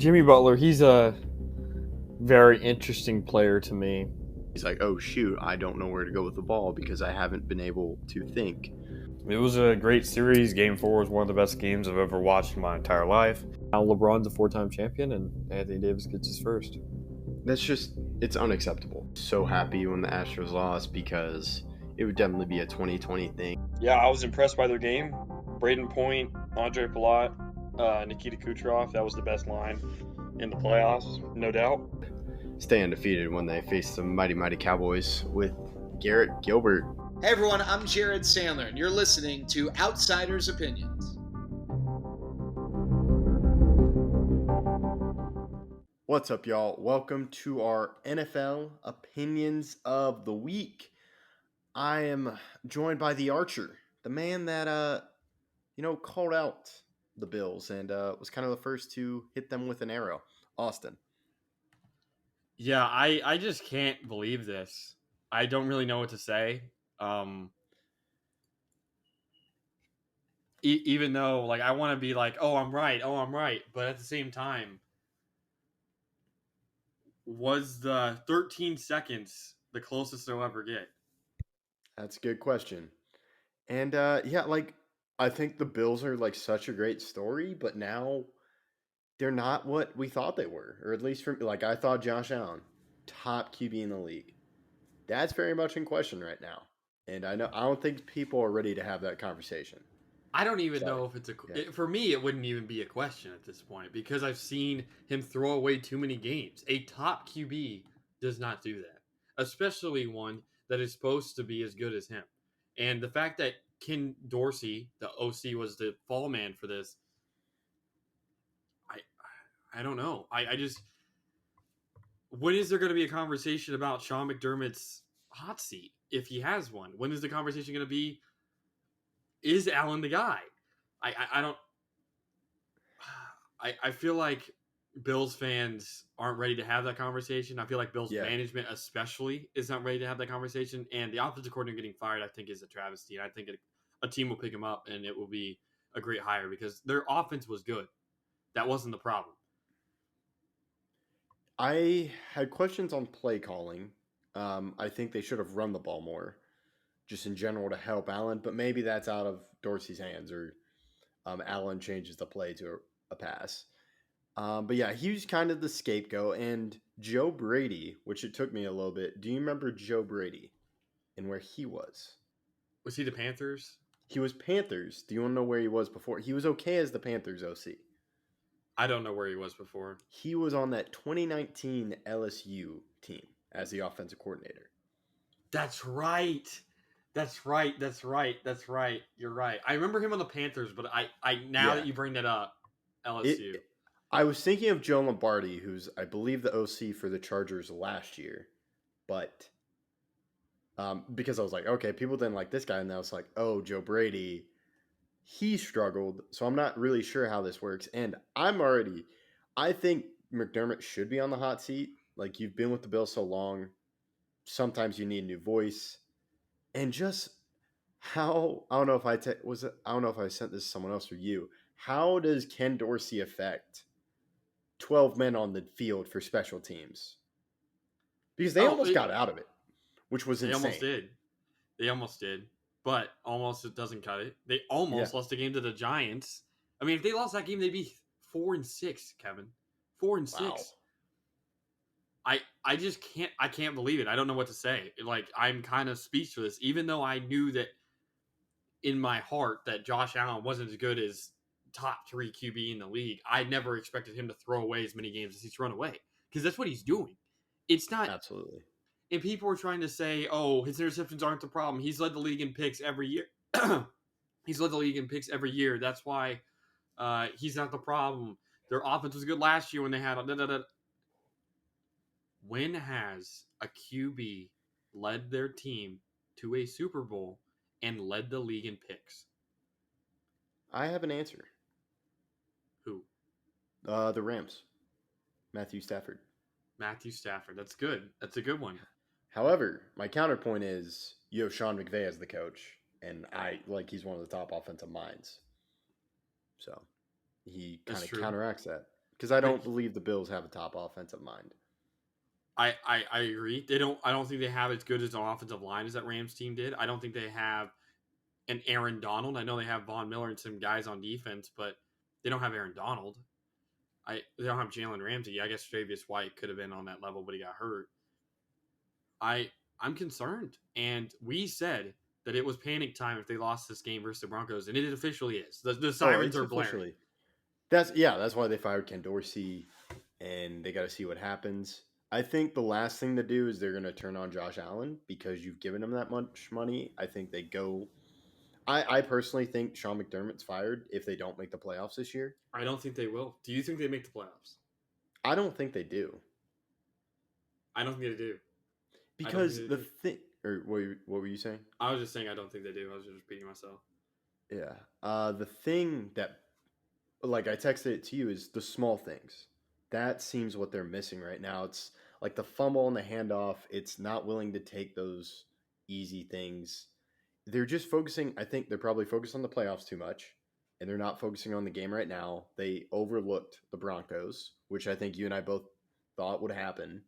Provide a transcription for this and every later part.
Jimmy Butler, he's a very interesting player to me. He's like, oh shoot, I don't know where to go with the ball because I haven't been able to think. It was a great series. Game 4 was one of the best games I've ever watched in my entire life. Now LeBron's a 4-time champion, and Anthony Davis gets his first. It's unacceptable. So happy when the Astros lost because it would definitely be a 2020 thing. Yeah, I was impressed by their game. Braden Point, Andre Palat, Nikita Kucherov, that was the best line in the playoffs, no doubt. Stay undefeated when they face the mighty Cowboys with Garrett Gilbert. Hey everyone, I'm Jared Sandler, and you're listening to Outsiders Opinions. What's up, y'all? Welcome to our NFL Opinions of the Week. I am joined by the Archer, the man that, called out the Bills and was kind of the first to hit them with an arrow. Austin. Yeah, I just can't believe this. I don't really know what to say. Even though, I want to be like, oh, I'm right. But at the same time, was the 13 seconds the closest they'll ever get? That's a good question. And, I think the Bills are, such a great story, but now they're not what we thought they were. Or at least, I thought Josh Allen, top QB in the league. That's very much in question right now. And I don't think people are ready to have that conversation. I don't even know if it's for me, it wouldn't even be a question at this point because I've seen him throw away too many games. A top QB does not do that, especially one that is supposed to be as good as him. And the fact that Ken Dorsey, the OC, was the fall man for this, I don't know. I just, when is there going to be a conversation about Sean McDermott's hot seat if he has one? When is the conversation going to be? Is Allen the guy? I don't. I feel like Bills fans aren't ready to have that conversation. I feel like Bills management especially is not ready to have that conversation. And the offensive coordinator getting fired, I think, is a travesty. And I think a team will pick him up and it will be a great hire because their offense was good. That wasn't the problem. I had questions on play calling. I think they should have run the ball more, just in general to help Allen. But maybe that's out of Dorsey's hands, or Allen changes the play to a pass. But yeah, he was kind of the scapegoat. And Joe Brady, which it took me a little bit. Do you remember Joe Brady and where he was? Was he the Panthers? He was Panthers. Do you want to know where he was before? He was okay as the Panthers OC. I don't know where he was before. He was on that 2019 LSU team as the offensive coordinator. That's right. You're right. I remember him on the Panthers, but that you bring that up, LSU. I was thinking of Joe Lombardi, who's, I believe, the OC for the Chargers last year. But because I was like, okay, people didn't like this guy. And I was like, oh, Joe Brady, he struggled. So I'm not really sure how this works. And I think McDermott should be on the hot seat. Like, you've been with the Bills so long. Sometimes you need a new voice. And just how, I don't know if I sent this to someone else or you. How does Ken Dorsey affect 12 men on the field for special teams? Because they almost got out of it, which was insane. They almost did. But almost it doesn't cut it. They almost lost the game to the Giants. I mean, if they lost that game, they'd be 4-6, Kevin. 4-6. Wow. I just can't believe it. I don't know what to say. I'm kind of speechless, even though I knew that in my heart that Josh Allen wasn't as good as top 3 QB in the league. I never expected him to throw away as many games as he's thrown away because that's what he's doing. It's not absolutely. And people were trying to say, oh, his interceptions aren't the problem. He's led the league in picks every year. That's why he's not the problem. Their offense was good last year when they had When has a QB led their team to a Super Bowl and led the league in picks? I have an answer. Who? The Rams. Matthew Stafford. That's good. That's a good one. However, my counterpoint is you have Sean McVay as the coach, and he's one of the top offensive minds. So he kind of counteracts that. because I don't believe the Bills have a top offensive mind. I agree. I don't think they have as good as an offensive line as that Rams team did. I don't think they have an Aaron Donald. I know they have Von Miller and some guys on defense, but they don't have Aaron Donald. They don't have Jalen Ramsey. I guess Travis White could have been on that level, but he got hurt. I'm concerned, and we said that it was panic time if they lost this game versus the Broncos, and it officially is. The sirens are blaring. That's why they fired Ken Dorsey, and they got to see what happens. I think the last thing to do is they're going to turn on Josh Allen because you've given him that much money. I think they go. I personally think Sean McDermott's fired if they don't make the playoffs this year. I don't think they will. Do you think they make the playoffs? I don't think they do. I don't think they do. Because the thing, or what were you saying? I was just saying I don't think they do. I was just repeating myself. Yeah. The thing that, like I texted it to you, is the small things. That seems what they're missing right now. It's like the fumble and the handoff. It's not willing to take those easy things. They're just focusing. I think they're probably focused on the playoffs too much, and they're not focusing on the game right now. They overlooked the Broncos, which I think you and I both thought would happen.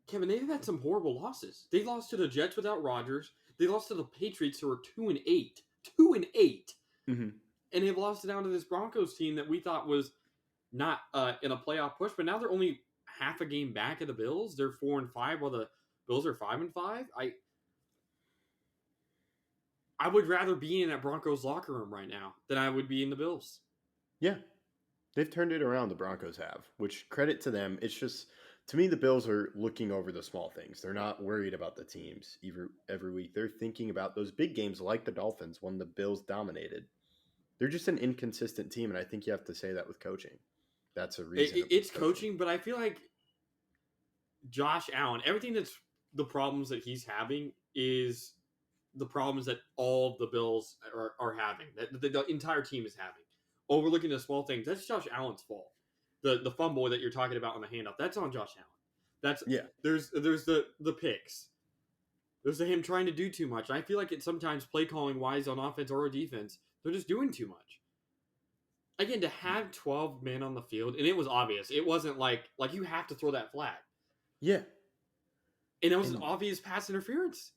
Kevin, they've had some horrible losses. They lost to the Jets without Rodgers. They lost to the Patriots, who were 2-8. 2-8. Mm-hmm. And they've lost it down to this Broncos team that we thought was not in a playoff push, but now they're only half a game back of the Bills. They're 4-5, while the Bills are 5-5. I would rather be in that Broncos locker room right now than I would be in the Bills. Yeah. They've turned it around, the Broncos have, which credit to them. It's just, to me, the Bills are looking over the small things. They're not worried about the teams every week. They're thinking about those big games like the Dolphins when the Bills dominated. They're just an inconsistent team, and I think you have to say that with coaching. That's a reason. It's coaching, but I feel like Josh Allen, everything that's the problems that he's having is the problems that all the Bills are having, that the entire team is having. Overlooking the small things, that's Josh Allen's fault. The fumble that you're talking about on the handoff, that's on Josh Allen. There's the picks. There's him trying to do too much. I feel like it's sometimes play calling wise on offense or defense. They're just doing too much. Again, to have 12 men on the field, and it was obvious. It wasn't like you have to throw that flag. Yeah. And it was an obvious pass interference.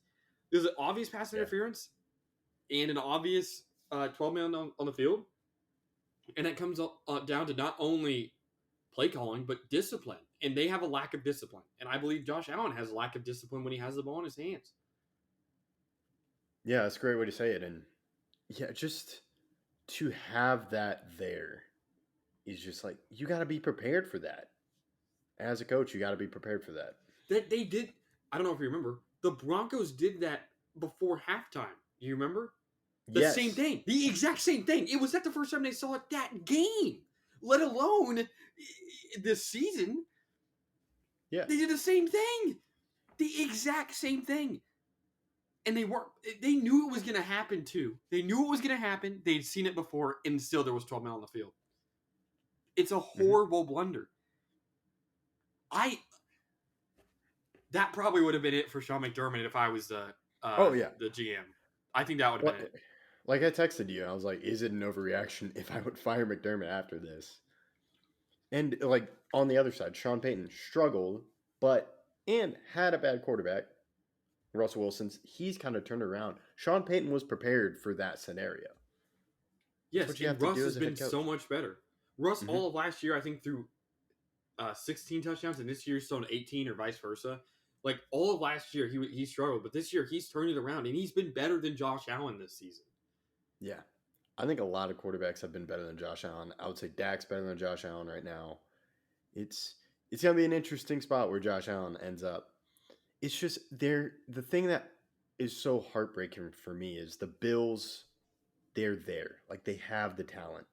There's an obvious pass interference and an obvious 12 men on the field. And it comes down to not only play calling, but discipline. And they have a lack of discipline. And I believe Josh Allen has a lack of discipline when he has the ball in his hands. Yeah, that's a great way to say it. And yeah, just to have that there is just like, you got to be prepared for that. As a coach, you got to be prepared for that. That they did, I don't know if you remember, the Broncos did that before halftime. You remember? The same thing. The exact same thing. It was not the first time they saw it that game, let alone this season. Yeah. They did the same thing. The exact same thing. And they knew it was going to happen too. They knew it was going to happen. They'd seen it before, and still there was 12 men on the field. It's a horrible blunder. That probably would have been it for Sean McDermott if I was the GM. I think that would have been it. Like I texted you, I was like, is it an overreaction if I would fire McDermott after this? And like on the other side, Sean Payton struggled, and had a bad quarterback. Russell Wilson's, he's kind of turned around. Sean Payton was prepared for that scenario. Yes, and Russ has been so much better. Russ, all of last year, I think, threw 16 touchdowns, and this year's thrown 18 or vice versa. Like, all of last year, he struggled, but this year, he's turned it around, and he's been better than Josh Allen this season. Yeah. I think a lot of quarterbacks have been better than Josh Allen. I would say Dak's better than Josh Allen right now. It's going to be an interesting spot where Josh Allen ends up. It's just the thing that is so heartbreaking for me is the Bills, they're there. Like, they have the talent.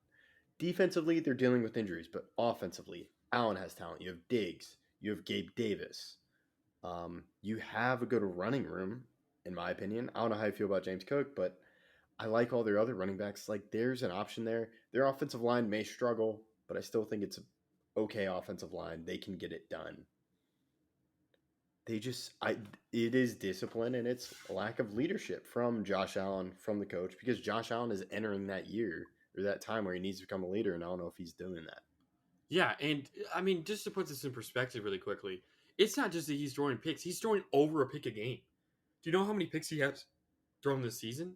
Defensively, they're dealing with injuries, but offensively, Allen has talent. You have Diggs. You have Gabe Davis. You have a good running room, in my opinion. I don't know how you feel about James Cook, but I like all their other running backs. Like, there's an option there. Their offensive line may struggle, but I still think it's an okay offensive line. They can get it done. It is discipline, and it's a lack of leadership from Josh Allen, from the coach, because Josh Allen is entering that year or that time where he needs to become a leader, and I don't know if he's doing that. Yeah, and I mean, just to put this in perspective really quickly, it's not just that he's throwing picks; he's throwing over a pick a game. Do you know how many picks he has thrown this season?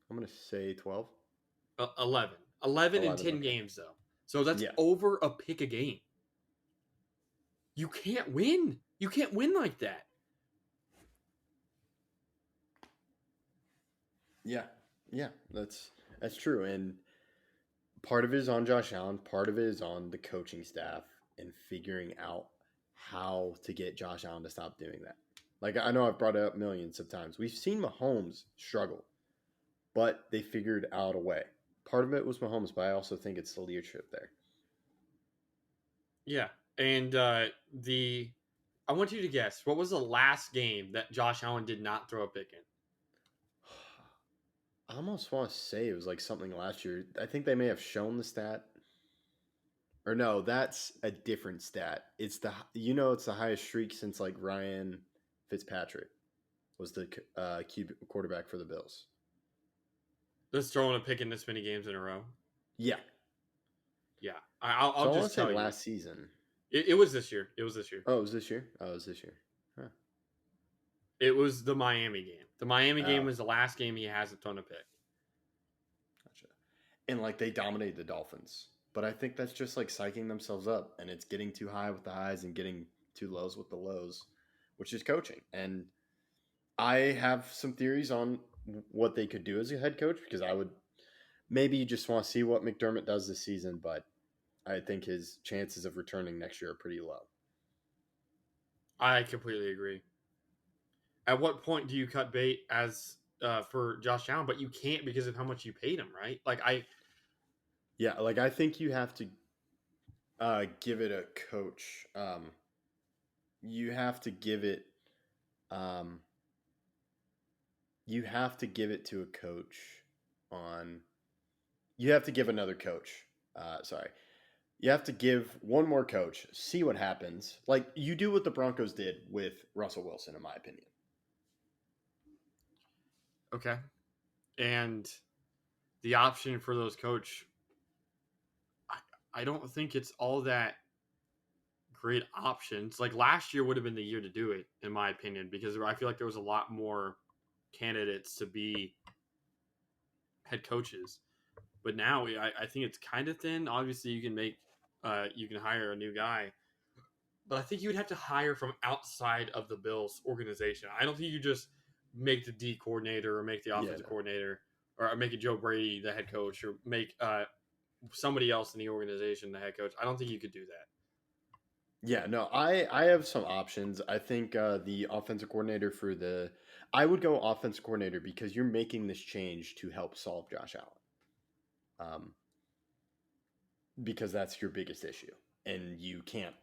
I'm gonna say 12. 11. 11 in 11. 10 Okay. games, though. So that's Yeah. over a pick a game. You can't win. You can't win like that. Yeah. Yeah. That's true. And part of it is on Josh Allen. Part of it is on the coaching staff and figuring out how to get Josh Allen to stop doing that. Like, I know I've brought it up millions of times. We've seen Mahomes struggle, but they figured out a way. Part of it was Mahomes, but I also think it's the leadership there. Yeah. And I want you to guess, what was the last game that Josh Allen did not throw a pick in? I almost want to say it was like something last year. I think they may have shown the stat. Or no, that's a different stat. It's it's the highest streak since like Ryan Fitzpatrick was the quarterback for the Bills. Just throwing a pick in this many games in a row? Yeah. Yeah. I'll just tell you. Last season. It was this year. It was this year. Oh, it was this year? Oh, it was this year. Huh. It was the Miami game. The Miami game was the last game he hasn't thrown a pick. Gotcha. And like they dominated the Dolphins. But I think that's just like psyching themselves up, and it's getting too high with the highs and getting too lows with the lows, which is coaching. And I have some theories on what they could do as a head coach, because I would maybe just want to see what McDermott does this season, but I think his chances of returning next year are pretty low. I completely agree. At what point do you cut bait as for Josh Allen? But you can't because of how much you paid him, right? Yeah, like I think you have to give it a coach. You have to give it. You have to give it to a coach on. You have to give another coach. Sorry. You have to give one more coach, see what happens. Like you do what the Broncos did with Russell Wilson, in my opinion. Okay. And the option for those coach, I don't think it's all that great options. Like last year would have been the year to do it, in my opinion, because I feel like there was a lot more candidates to be head coaches. But now I think it's kind of thin. Obviously, you can hire a new guy, but I think you would have to hire from outside of the Bills organization. I don't think you just make the D coordinator or make the offensive coordinator or make it Joe Brady the head coach or make somebody else in the organization the head coach. I don't think you could do that. Yeah, no, I have some options. I think the offensive coordinator I would go offensive coordinator because you're making this change to help solve Josh Allen. Because that's your biggest issue, and you can't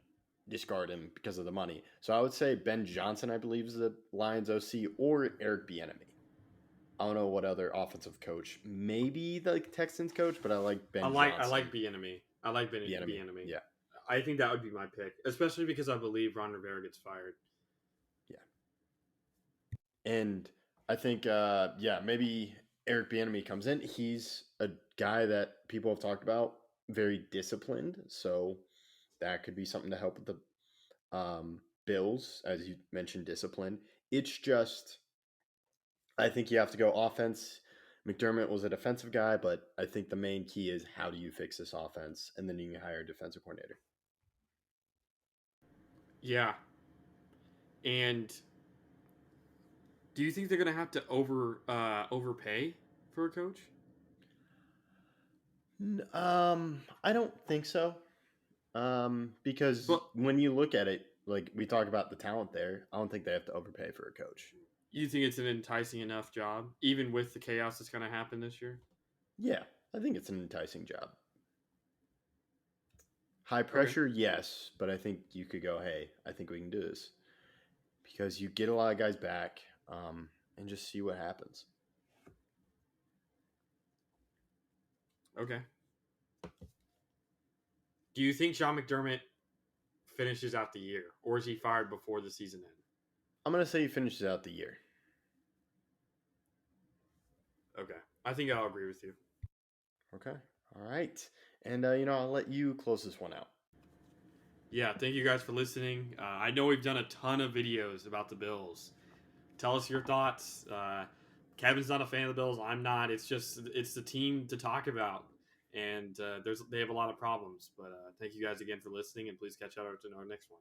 discard him because of the money. So I would say Ben Johnson, I believe, is the Lions OC, or Eric Bieniemy. I don't know what other offensive coach, maybe the Texans coach, but I like Ben. I like Bieniemy. I like Bieniemy. Yeah, I think that would be my pick, especially because I believe Ron Rivera gets fired. Yeah, and I think maybe Eric Bieniemy comes in. He's a guy that people have talked about, very disciplined, so that could be something to help with the Bills, as you mentioned, discipline. It's just, I think you have to go offense. McDermott was a defensive guy, but I think the main key is how do you fix this offense, and then you can hire a defensive coordinator. Yeah, and do you think they're going to have to overpay for a coach? I don't think so. Because when you look at it, like we talk about the talent there, I don't think they have to overpay for a coach. You think it's an enticing enough job, even with the chaos that's going to happen this year? Yeah, I think it's an enticing job. High pressure, yes, but I think you could go, hey, I think we can do this. Because you get a lot of guys back, and just see what happens. Okay. Do you think Sean McDermott finishes out the year, or is he fired before the season ends? I'm going to say he finishes out the year. Okay. I think I'll agree with you. Okay. All right. And, I'll let you close this one out. Yeah, thank you guys for listening. I know we've done a ton of videos about the Bills. Tell us your thoughts. Kevin's not a fan of the Bills. I'm not. It's the team to talk about, and they have a lot of problems. But thank you guys again for listening, and please catch out to our next one.